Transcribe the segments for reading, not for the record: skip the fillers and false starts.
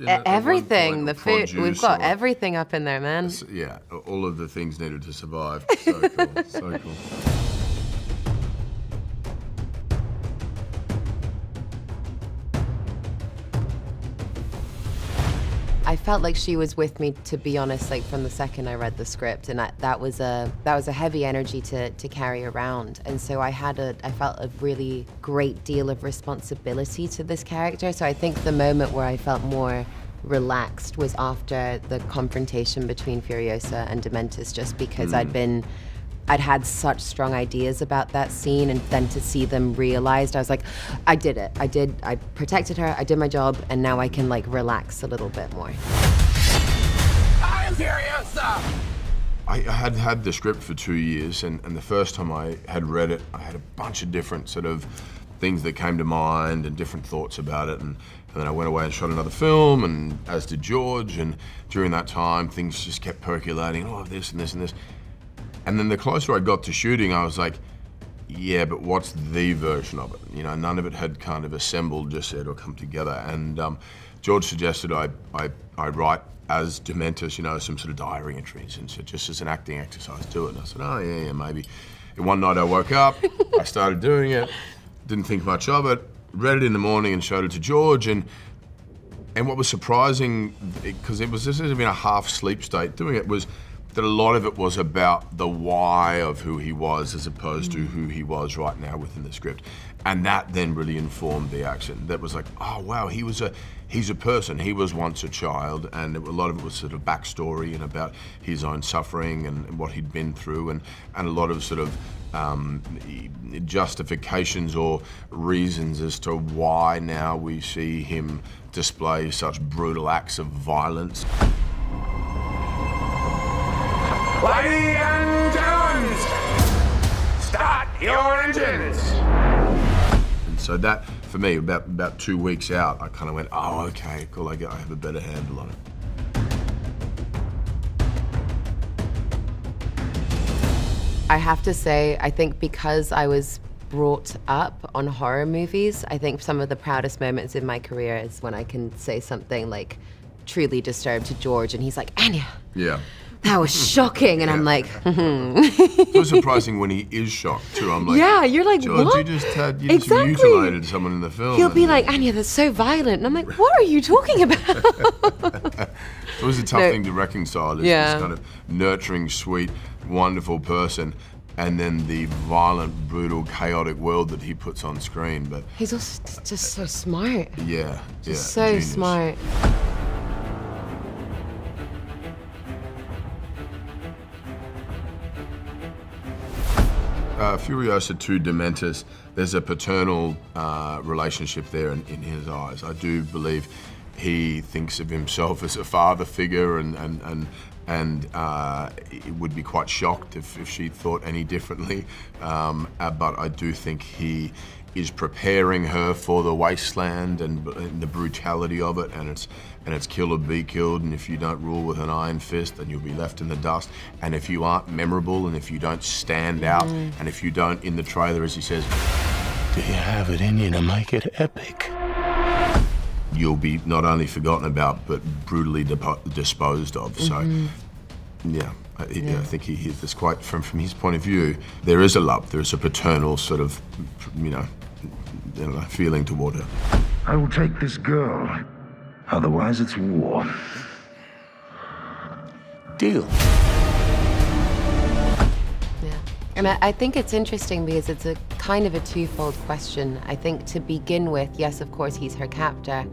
Everything, the food, we've got everything up in there, man. Yeah, all of the things needed to survive. So cool, so cool. I felt like she was with me, to be honest, like from the second I read the script, and that was a heavy energy to carry around. And so I felt a really great deal of responsibility to this character. So I think the moment where I felt more relaxed was after the confrontation between Furiosa and Dementus, just because I'd had such strong ideas about that scene, and then to see them realized, I was like, I did it. I protected her, I did my job, and now I can like relax a little bit more. I am Furiosa! I had had the script for 2 years, and the first time I had read it, I had a bunch of different sort of things that came to mind and different thoughts about it, and then I went away and shot another film, and as did George, and during that time, things just kept percolating, oh, this and this and this. And then the closer I got to shooting, I was like, yeah, but what's the version of it? You know, none of it had kind of assembled just yet or come together. And George suggested I write as Dementus, you know, some sort of diary entries, and so just as an acting exercise, do it. And I said, oh, yeah, maybe. And one night I woke up, I started doing it, didn't think much of it, read it in the morning and showed it to George. And what was surprising, because this has been a half sleep state doing it, was that a lot of it was about the why of who he was as opposed to who he was right now within the script. And that then really informed the action. That was like, oh wow, he's a person. He was once a child, and a lot of it was sort of backstory and about his own suffering and what he'd been through, and a lot of sort of justifications or reasons as to why now we see him display such brutal acts of violence. Ladies and gentlemen, start your engines. And so that, for me, about 2 weeks out, I kind of went, oh, okay, cool, I have a better handle on it. I have to say, I think because I was brought up on horror movies, I think some of the proudest moments in my career is when I can say something like truly disturbed to George, and he's like, Anya. Yeah. That was shocking, and I'm like, It's so surprising when he is shocked too. I'm like, yeah, you're like, George, what? you just mutilated someone in the film. He'll be like, Anya, that's so violent, and I'm like, what are you talking about? It was a tough thing to reconcile. Is this kind of nurturing, sweet, wonderful person, and then the violent, brutal, chaotic world that he puts on screen. But he's also just so smart. Yeah, just so genius. Smart. Furiosa to Dementus, there's a paternal relationship there in his eyes. I do believe he thinks of himself as a father figure, and would be quite shocked if she thought any differently. But I do think he is preparing her for the wasteland and the brutality of it, and it's kill or be killed, and if you don't rule with an iron fist, then you'll be left in the dust. And if you aren't memorable, and if you don't stand out, and if you don't, in the trailer, as he says, do you have it in you to make it epic? You'll be not only forgotten about, but brutally disposed of. So, yeah, I think there's quite, from his point of view, there is a love, there is a paternal sort of, feeling toward her. I will take this girl. Otherwise, it's war. Deal. Yeah, and I think it's interesting because it's a kind of a twofold question. I think to begin with, yes, of course, he's her captor,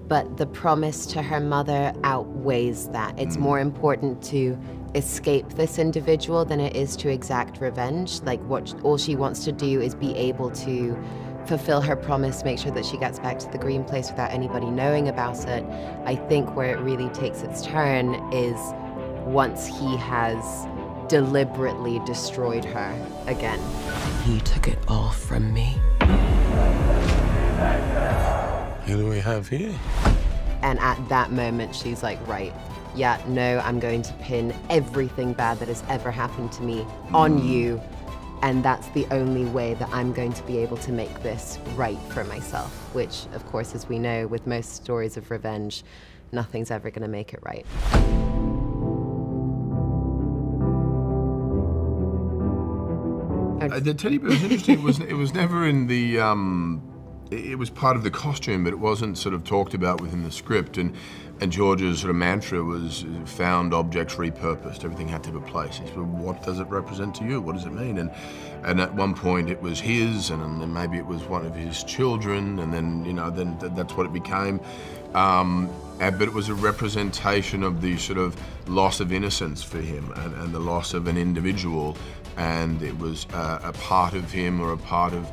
but the promise to her mother outweighs that. It's more important to escape this individual than it is to exact revenge. Like, all she wants to do is be able to fulfill her promise, make sure that she gets back to the green place without anybody knowing about it. I think where it really takes its turn is once he has deliberately destroyed her again. He took it all from me. Who do we have here? And at that moment, she's like, right, yeah, no, I'm going to pin everything bad that has ever happened to me on you, And that's the only way that I'm going to be able to make this right for myself, which, of course, as we know, with most stories of revenge, nothing's ever going to make it right. The teddy bear was interesting. It was never in the. It was part of the costume, but it wasn't sort of talked about within the script. And George's sort of mantra was found objects repurposed. Everything had to have a place. He said, what does it represent to you? What does it mean? And at one point it was his, and then maybe it was one of his children, and then then that's what it became. But it was a representation of the sort of loss of innocence for him, and the loss of an individual, and it was a part of him, or a part of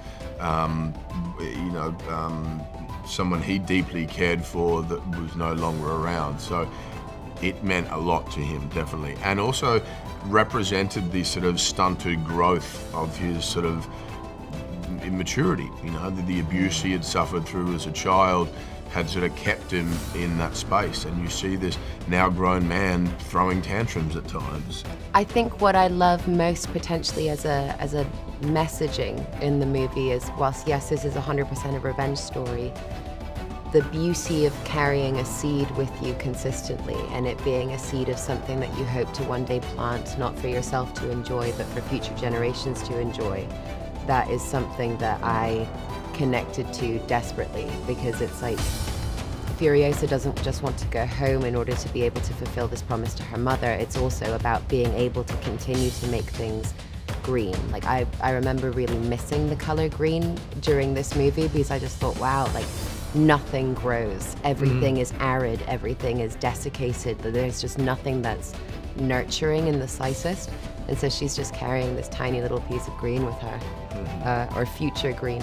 someone he deeply cared for that was no longer around. So it meant a lot to him, definitely, and also represented the sort of stunted growth of his sort of immaturity. The abuse he had suffered through as a child had sort of kept him in that space, and you see this now grown man throwing tantrums at times. I think what I love most potentially as a messaging in the movie is, whilst yes, this is 100% a revenge story, the beauty of carrying a seed with you consistently, and it being a seed of something that you hope to one day plant, not for yourself to enjoy, but for future generations to enjoy. That is something that I connected to desperately, because it's like Furiosa doesn't just want to go home in order to be able to fulfill this promise to her mother. It's also about being able to continue to make things green. Like I remember really missing the color green during this movie, because I just thought, wow, like nothing grows. Everything is arid, everything is desiccated. There's just nothing that's nurturing in the slightest. And so she's just carrying this tiny little piece of green with her, or future green.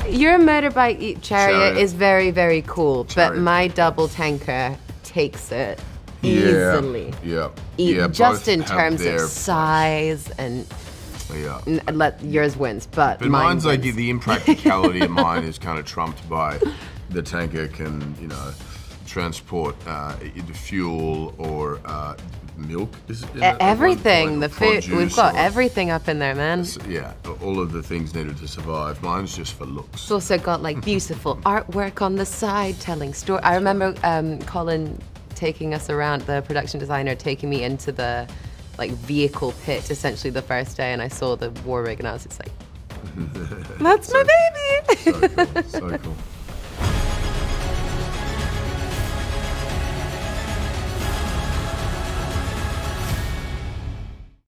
Your motorbike chariot is very, very cool, but my double tanker takes it easily. Yeah. Just in terms of size and let yours wins, but mine's wins. like the impracticality of mine is kind of trumped by the tanker can transport either fuel or milk. Everything, the food, we've got everything up in there, man. Yeah, all of the things needed to survive. Mine's just for looks. It's also got like beautiful artwork on the side, telling story. I remember Colin taking us around, the production designer taking me into the like vehicle pit essentially the first day, and I saw the war rig and I was just like, that's my baby. So cool.